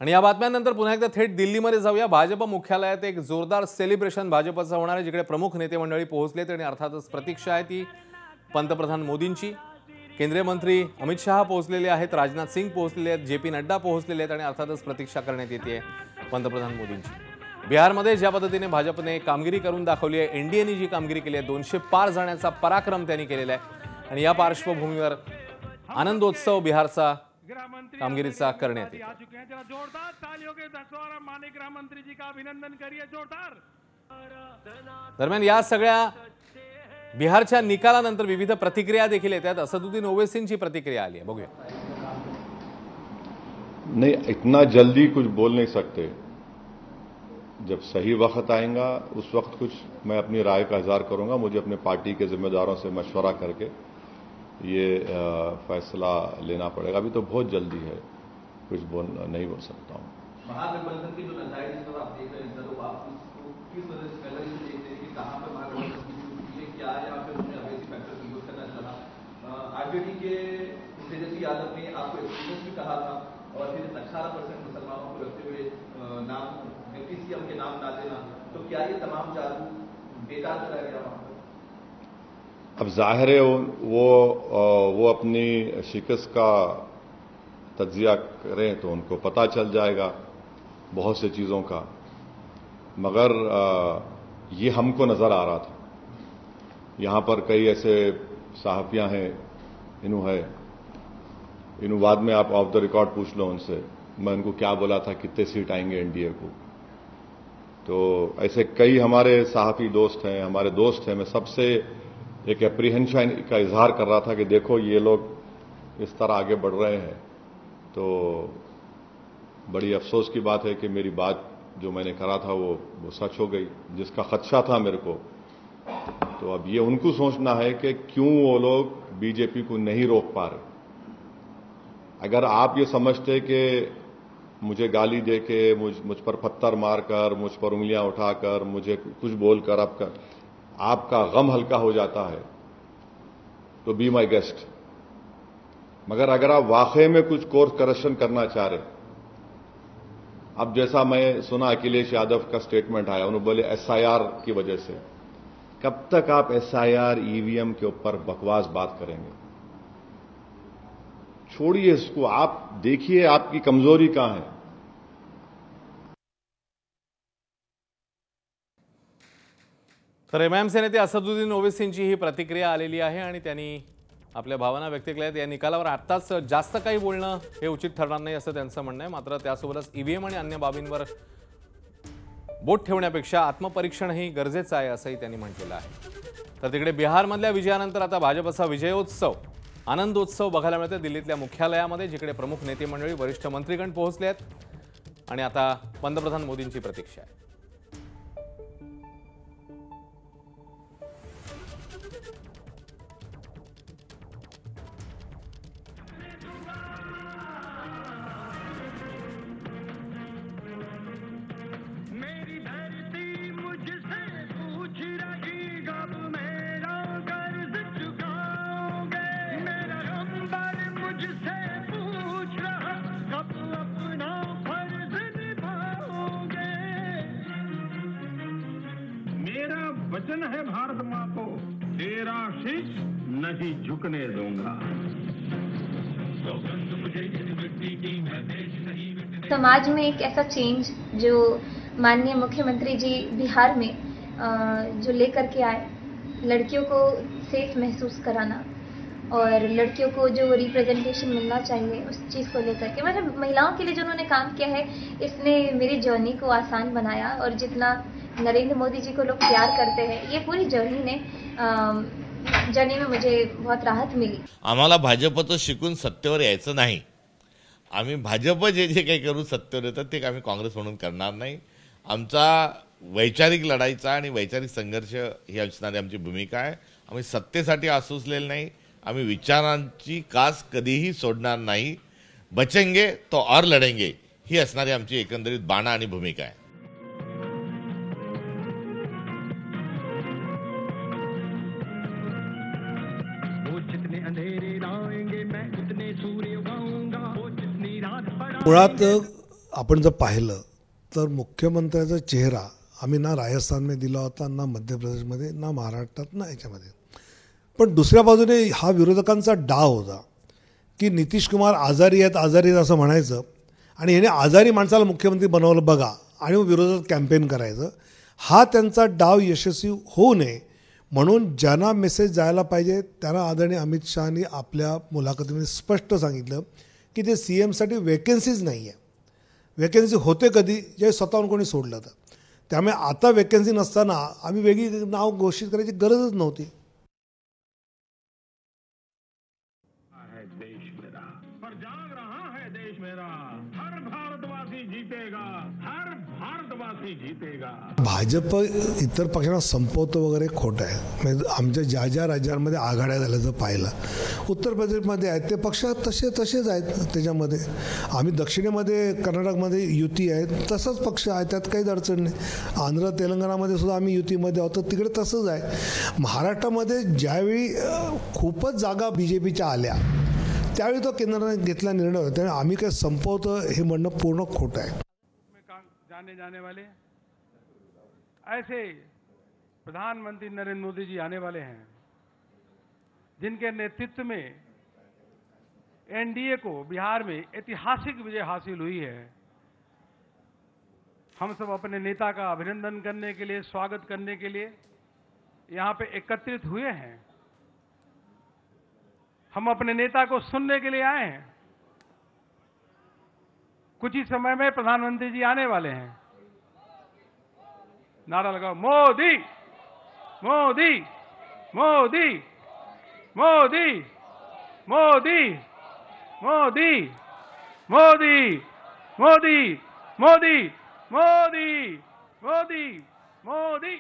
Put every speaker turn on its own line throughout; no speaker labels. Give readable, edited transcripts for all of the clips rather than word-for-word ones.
आणि या बातम्यांनंतर पुन्हा एकदा थेट दिल्लीमध्ये जाऊया। भाजप मुख्यालयात एक जोरदार सेलिब्रेशन भाजपचं होणार आहे, जिकडे प्रमुख नेते मंडळी पोहोचलेत आणि अर्थातच प्रतीक्षा आहे ती पंतप्रधान मोदींची। केंद्रीय मंत्री अमित शहा पोहोचलेले आहेत, राजनाथ सिंग पोहोचलेले आहेत, जे.पी. नड्डा पोहोचलेले आहेत आणि अर्थातच प्रतीक्षा करण्यात येते पंतप्रधान मोदींची। बिहारमध्ये ज्या पद्धतीने भाजपने कामगिरी करून दाखवली आहे, एनडीएने जी कामगिरी केली आहे, 200 पार जाण्याचा पराक्रम त्यांनी केलेला आहे आणि या पार्श्वभूमीवर आनंदोत्सव बिहारचा कामगिरीचा करण्यात येतो।
जोरदार तालियों के दसवारा माने गृह मंत्री जी का अभिनंदन करिए जोरदार।
दरम्यान या सगळ्या बिहारच्या निकालानंतर विविध प्रतिक्रिया देखील येतात। असदुद्दीन ओवैसींची प्रतिक्रिया आली आहे, बघूया।
नहीं, इतना जल्दी कुछ बोल नहीं सकते। जब सही वक्त आएगा उस वक्त कुछ मैं अपनी राय का इजहार करूंगा। मुझे अपने पार्टी के जिम्मेदारों से मशवरा करके ये फैसला लेना पड़ेगा। अभी तो बहुत जल्दी है, कुछ नहीं बोल सकता हूँ।
महागठबंधन की जो नजर जिस तरह आप देख रहे हैं सर, आप उसको किस वजह से पहले से देखते हैं कि कहां पे महागठबंधन की क्या यहाँ पे उन्होंने अवैध फैक्टर का यूज करना चला। आरजेडी के तेजस्वी यादव ने आपको एक्सपीरियंस भी कहा था और फिर 18% मुसलमानों को रखते हुए नाम सीएम के नाम ना देना, तो क्या ये तमाम जादू बेकार चला गया वहां पर?
अब जाहिर है वो अपनी शिकस्त का तज्जिया करें तो उनको पता चल जाएगा बहुत से चीज़ों का। मगर ये हमको नज़र आ रहा था। यहाँ पर कई ऐसे सहाफ़ियाँ हैं, इन्हों बाद में आप ऑफ द रिकॉर्ड पूछ लो उनसे, मैं उनको क्या बोला था, कितने सीट आएंगे एनडीए को। तो ऐसे कई हमारे सहाफ़ी दोस्त हैं, हमारे दोस्त हैं। मैं सबसे एक एप्रीहेंशन का इजहार कर रहा था कि देखो ये लोग इस तरह आगे बढ़ रहे हैं। तो बड़ी अफसोस की बात है कि मेरी बात जो मैंने करा था वो सच हो गई, जिसका खदशा था मेरे को। तो अब ये उनको सोचना है कि क्यों वो लोग बीजेपी को नहीं रोक पा रहे। अगर आप ये समझते कि मुझे गाली दे के मुझ पर पत्थर मारकर, मुझ पर उंगलियां उठाकर, मुझे कुछ बोलकर आपका गम हल्का हो जाता है तो बी माई गेस्ट। मगर अगर आप वाकई में कुछ कोर्स करेक्शन करना चाह रहे, अब जैसा मैं सुना अखिलेश यादव का स्टेटमेंट आया, उन्होंने बोले एसआईआर की वजह से। कब तक आप एसआईआर ईवीएम के ऊपर बकवास बात करेंगे? छोड़िए इसको, आप देखिए आपकी कमजोरी कहां है।
तर एमआयएमचे नेते असदुद्दीन ओवैसींची ही प्रतिक्रिया आलेली आहे आणि त्यांनी आपल्या भावना व्यक्त केल्या आहेत। या निकालावर आत्ताच जास्त काही बोलणं हे उचित ठरणार नाही असं त्यांचं म्हणणं आहे। मात्र त्यासोबतच ईव्हीएम आणि अन्य बाबींवर बोट ठेवण्यापेक्षा आत्मपरीक्षणही गरजेचं आहे असंही त्यांनी म्हटलेलं आहे। तर तिकडे बिहारमधल्या विजयानंतर आता भाजपचा विजयोत्सव, आनंदोत्सव बघायला मिळते दिल्लीतल्या मुख्यालयामध्ये, जिकडे प्रमुख नेते मंडळी, वरिष्ठ मंत्रीगण पोहोचले आहेत आणि आता पंतप्रधान मोदींची प्रतीक्षा आहे।
वचन है भारत मां को, तेरा शीश नहीं झुकने दूंगा।
समाज में एक ऐसा चेंज जो माननीय मुख्यमंत्री जी बिहार में जो लेकर के आए, लड़कियों को सेफ महसूस कराना और लड़कियों को जो रिप्रेजेंटेशन मिलना चाहिए उस चीज़ को लेकर के, मतलब महिलाओं के लिए जो उन्होंने काम किया है, इसने मेरी जर्नी को आसान बनाया। और जितना नरेंद्र मोदी जी को लोग प्यार करते हैं, ये पूरी जर्नी में मुझे बहुत राहत मिली।
आम्हाला भाजपचं शिकून सत्तेवर यायचं नाही। आम्ही भाजप जे काही करू सत्तेवर येतात ते आम्ही काँग्रेस म्हणून करणार नाही। आमचा वैचारिक लढाईचा आणि वैचारिक संघर्ष ही असणारी आमची भूमिका आहे। आम्ही सत्तेसाठी आसूसलेले नाही, आम्ही विचारांची कास कधीही सोडणार नाही। बचेंगे तो और लढेंगे ही असणारी आमची एकंदरीत बाणा आणि भूमिका आहे।
मुळात आपण जर पाहिलं तर मुख्यमंत्र्याचा चेहरा आम्ही ना राजस्थानमध्ये दिला होता, ना मध्य प्रदेशमध्ये, ना महाराष्ट्रात, ना याच्यामध्ये. पण दुसऱ्या बाजूने हा विरोधकांचा डाव होता की नितीश कुमार आजारी आहेत असं म्हणायचं आणि याने आजारी माणसाला मुख्यमंत्री बनवलं बघा आणि विरोधात कॅम्पेन करायचं. हा त्यांचा डाव यशस्वी होऊ नये म्हणून ज्यांना मेसेज जायला पाहिजे त्यांना आदरणीय अमित शहानी आपल्या मुलाखतीमध्ये स्पष्ट सांगितलं की ते CMसाठी वेकेन्सीज नाही आहे. वेकेन्सी होते कधी जे स्वतःहून कोणी सोडलं तर. त्यामुळे आता वेकेन्सी नसताना आम्ही वेगळी नाव घोषित करायची गरजच नव्हती.
है देश मेरा, पर जाग रहा है देश मेरा. हर भारतवासी जीतेगा, हर भारतवासी जीतेगा.
भाजप इतर पक्षांना संपवतं वगैरे खोटं आहे. म्हणजे आमच्या ज्या ज्या राज्यांमध्ये आघाड्या झाल्याचं पाहिलं, उत्तर प्रदेशमध्ये आहेत ते पक्ष तसेच आहेत. त्याच्यामध्ये आम्ही दक्षिणेमध्ये कर्नाटकमध्ये युती आहे तसंच पक्ष आहे, त्यात काहीच अडचण नाही. आंध्र तेलंगणामध्ये सुद्धा आम्ही युतीमध्ये आहोत, तिकडे तसंच आहे. महाराष्ट्रामध्ये ज्यावेळी खूपच जागा BJPच्या आल्या त्यावेळी तो केंद्राने घेतला निर्णय होता. त्यामुळे आम्ही काय संपवतो हे म्हणणं पूर्ण खोटं आहे.
जाने वाले ऐसे प्रधानमंत्री नरेंद्र मोदी जी आने वाले हैं जिनके नेतृत्व में NDA को बिहार में ऐतिहासिक विजय हासिल हुई है. हम सब अपने नेता का अभिनंदन करने के लिए, स्वागत करने के लिए यहाँ पे एकत्रित हुए हैं. हम अपने नेता को सुनने के लिए आए हैं. कुछ ही समय में प्रधानमंत्री जी आने वाले हैं. नारा लगाओ, मोदी मोदी मोदी मोदी मोदी मोदी मोदी मोदी मोदी मोदी मोदी मोदी.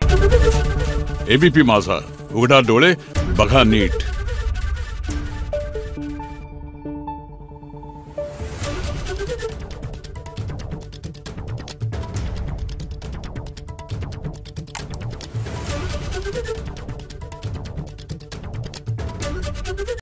ABP माझा, उघडा डोळे बघा नीट.